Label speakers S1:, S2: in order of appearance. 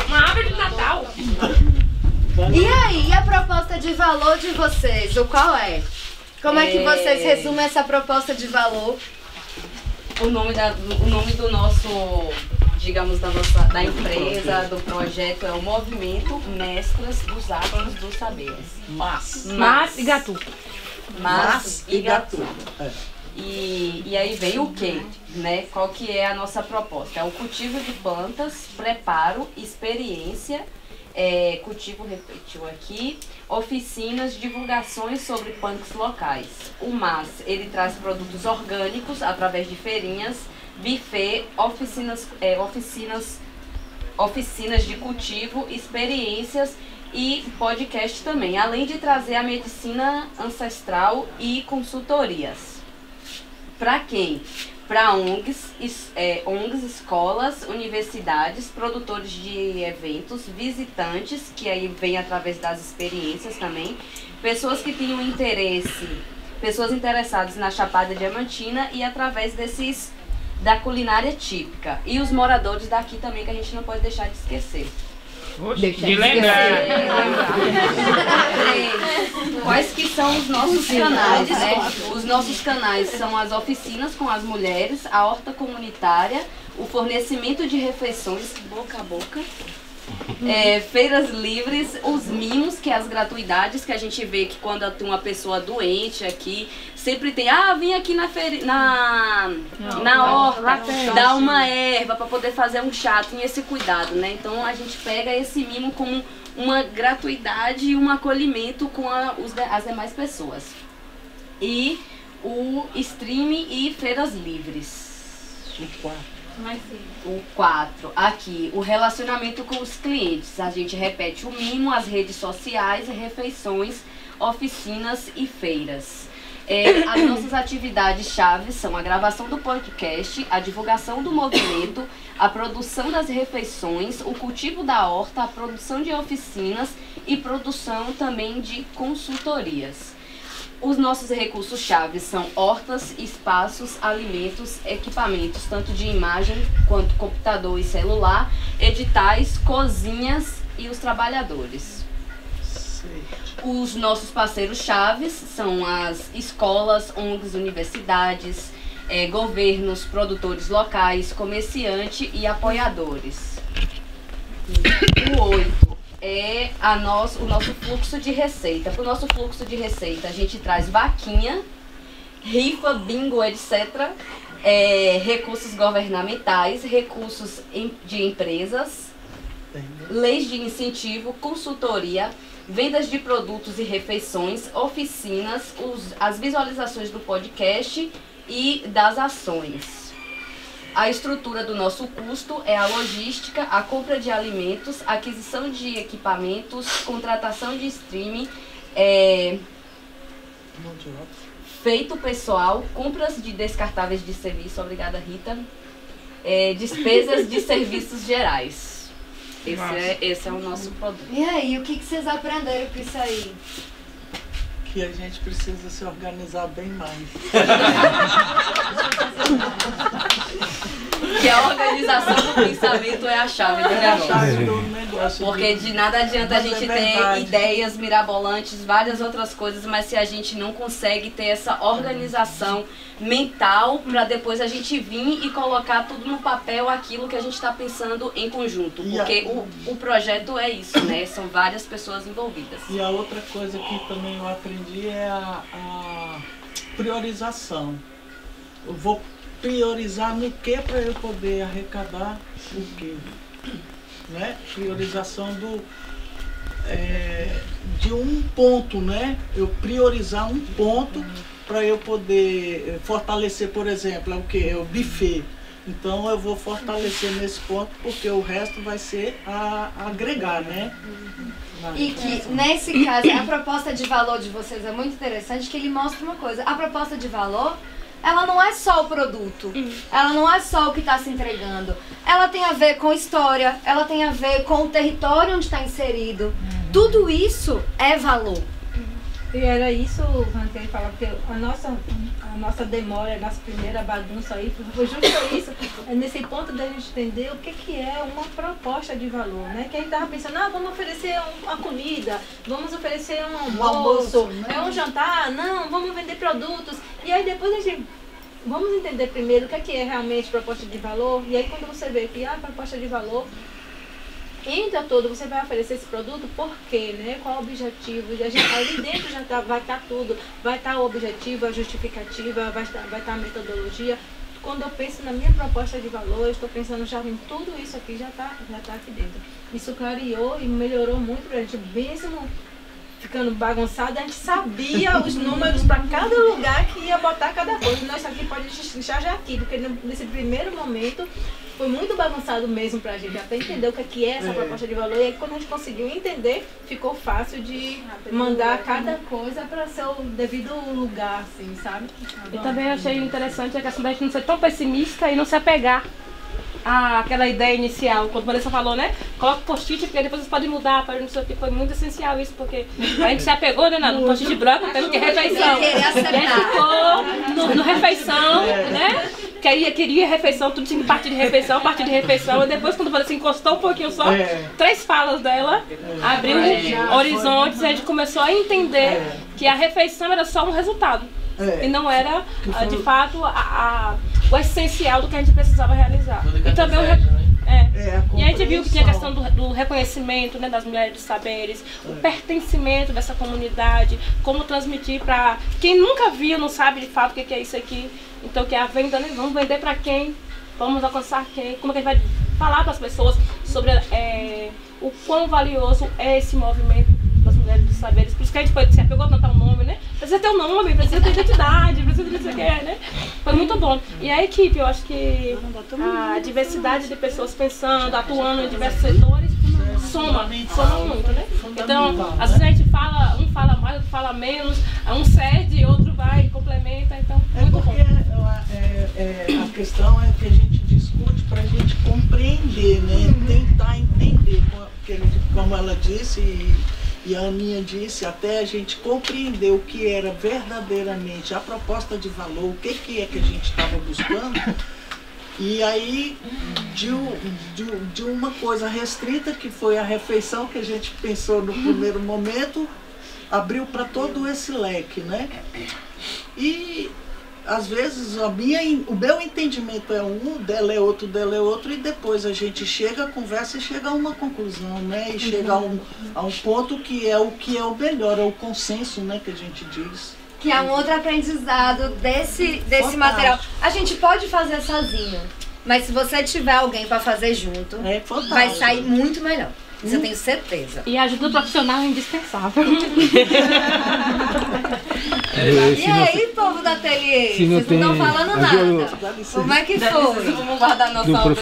S1: Uma árvore de Natal.
S2: E aí, e a proposta de valor de vocês? O qual é? Como é que vocês resumem essa proposta de valor?
S3: O nome do nosso, digamos, da empresa, do projeto é o Movimento Mestras dos Ágonos dos Saberes.
S1: Mas e Gatu.
S3: Mas e Gatu. E aí vem o quê? Né? Qual que é a nossa proposta? É o cultivo de plantas, preparo, experiência, cultivo repetiu aqui, oficinas, divulgações sobre punks locais. O MAS, ele traz produtos orgânicos através de feirinhas, buffet, oficinas de cultivo, experiências e podcast também, além de trazer a medicina ancestral e consultorias. Para quem? Para ONGs, escolas, universidades, produtores de eventos, visitantes, que aí vem através das experiências também, pessoas que tenham interesse, pessoas interessadas na Chapada Diamantina e através da culinária típica. E os moradores daqui também, que a gente não pode deixar de esquecer.
S1: De lembrar.
S3: Quais que são os nossos canais, né? Os nossos canais são as oficinas com as mulheres, a horta comunitária, o fornecimento de refeições boca a boca, feiras livres, os mimos, que é as gratuidades, que a gente vê que quando tem uma pessoa doente aqui, sempre tem, vem aqui na horta, dá uma erva para poder fazer um chá, tem esse cuidado, né? Então a gente pega esse mimo como uma gratuidade e um acolhimento com as demais pessoas. E o stream e feiras livres. O 4, aqui, o relacionamento com os clientes. A gente repete o mimo, as redes sociais, refeições, oficinas e feiras. As nossas atividades-chave são a gravação do podcast, a divulgação do movimento, a produção das refeições, o cultivo da horta, a produção de oficinas e produção também de consultorias. Os nossos recursos-chave são hortas, espaços, alimentos, equipamentos, tanto de imagem quanto computador e celular, editais, cozinhas e os trabalhadores. Os nossos parceiros-chave são as escolas, ONGs, universidades, governos, produtores locais, comerciantes e apoiadores. O 8. O nosso fluxo de receita. Para o nosso fluxo de receita, a gente traz vaquinha, rifa, bingo, etc. Recursos governamentais, recursos de empresas, leis de incentivo, consultoria, vendas de produtos e refeições, oficinas, as visualizações do podcast e das ações. A estrutura do nosso custo é a logística, a compra de alimentos, aquisição de equipamentos, contratação de streaming, feito pessoal, compras de descartáveis de serviço, obrigada Rita, despesas de serviços gerais. Esse é o nosso produto.
S2: E aí, o que vocês aprenderam com isso aí?
S4: Que a gente precisa se organizar bem mais.
S3: Que a organização do pensamento é a chave do negócio. Porque de nada adianta a gente ter ideias mirabolantes, várias outras coisas, mas se a gente não consegue ter essa organização mental para depois a gente vir e colocar tudo no papel, aquilo que a gente está pensando em conjunto. Porque o projeto é isso, né? São várias pessoas envolvidas.
S4: E a outra coisa que também eu aprendi é a priorização. Eu vou priorizar no que para eu poder arrecadar o quê? Né? Priorização de um ponto, né? Eu priorizar um ponto para eu poder fortalecer, por exemplo, o que? É o buffet. Então eu vou fortalecer nesse ponto porque o resto vai ser a agregar, né?
S2: E que nesse caso a proposta de valor de vocês é muito interessante, que ele mostra uma coisa. A proposta de valor, ela não é só o produto, ela não é só o que está se entregando. Ela tem a ver com história, ela tem a ver com o território onde está inserido. Tudo isso é valor.
S5: E era isso, antes ele falava, que a nossa demora, a nossa primeira bagunça aí, foi justo isso, nesse ponto da gente entender o que é uma proposta de valor, né? Que a gente estava pensando, vamos oferecer uma comida, vamos oferecer um almoço,
S4: né?
S5: um jantar, não, vamos vender produtos. E aí depois a gente, vamos entender primeiro o que é realmente proposta de valor, e aí quando você vê que a proposta de valor entra todo, você vai oferecer esse produto, por quê, né? Qual o objetivo? Ali dentro já vai estar tudo, vai estar o objetivo, a justificativa, vai estar a metodologia. Quando eu penso na minha proposta de valor, eu estou pensando já em tudo isso aqui, já tá aqui dentro. Isso clareou e melhorou muito pra gente, mesmo ficando bagunçado, a gente sabia os números para cada lugar que ia botar cada coisa. Nós aqui pode deixar já aqui, porque nesse primeiro momento foi muito bagunçado mesmo pra gente, até entender o que é essa proposta de valor. E aí quando a gente conseguiu entender, ficou fácil de mandar cada coisa para seu devido lugar, assim, sabe?
S1: Eu também achei interessante a questão da gente não ser tão pessimista e não se apegar àquela ideia inicial. Quando a Vanessa falou, né? Coloca post-it, porque depois vocês podem mudar, não sei o que. Foi muito essencial isso, porque a gente se apegou, né, no post-it branco, tendo que refeição. E a gente ficou no refeição, né? Queria refeição, tudo tinha que partir de refeição, e depois quando você encostou um pouquinho só, 3 falas dela, abriu horizontes, e a gente começou a entender que a refeição era só um resultado. E não era, de fato, o essencial do que a gente precisava realizar. E também e a gente viu que tinha a questão do reconhecimento, né, das mulheres dos saberes, o pertencimento dessa comunidade, como transmitir para quem nunca viu, não sabe de fato o que é isso aqui. Então, que é a venda, né? Vamos vender para quem? Vamos alcançar quem? Como é que a gente vai falar para as pessoas sobre o quão valioso é esse movimento das mulheres dos saberes? Por isso que a gente se apegou tanto ao nome, né? Precisa ter um nome, precisa ter identidade, precisa ter isso aqui, né? Foi muito bom. E a equipe, eu acho que a diversidade de pessoas pensando, atuando em diversos setores, soma muito, né? Então, às vezes a gente fala, um fala mais, outro fala menos, um cede, outro vai, complementa, então, muito bom.
S4: A questão é que a gente discute para a gente compreender, né? Tentar entender, como ela disse e a Aninha disse, até a gente compreender o que era verdadeiramente a proposta de valor, o que é que a gente estava buscando. E aí, de uma coisa restrita, que foi a refeição, que a gente pensou no primeiro momento, abriu para todo esse leque, né? E às vezes o meu entendimento é um, dela é outro, e depois a gente chega, conversa e chega a uma conclusão, né? E chega a um ponto que é o melhor, é o consenso, né, que a gente diz.
S2: Que é um outro aprendizado desse material. A gente pode fazer sozinho, mas se você tiver alguém para fazer junto, vai sair muito melhor. Isso eu tenho certeza.
S1: E a ajuda profissional é indispensável.
S2: E aí, povo da ateliê? Vocês não estão falando nada. Como é que foi?
S3: Vamos guardar nossa obra.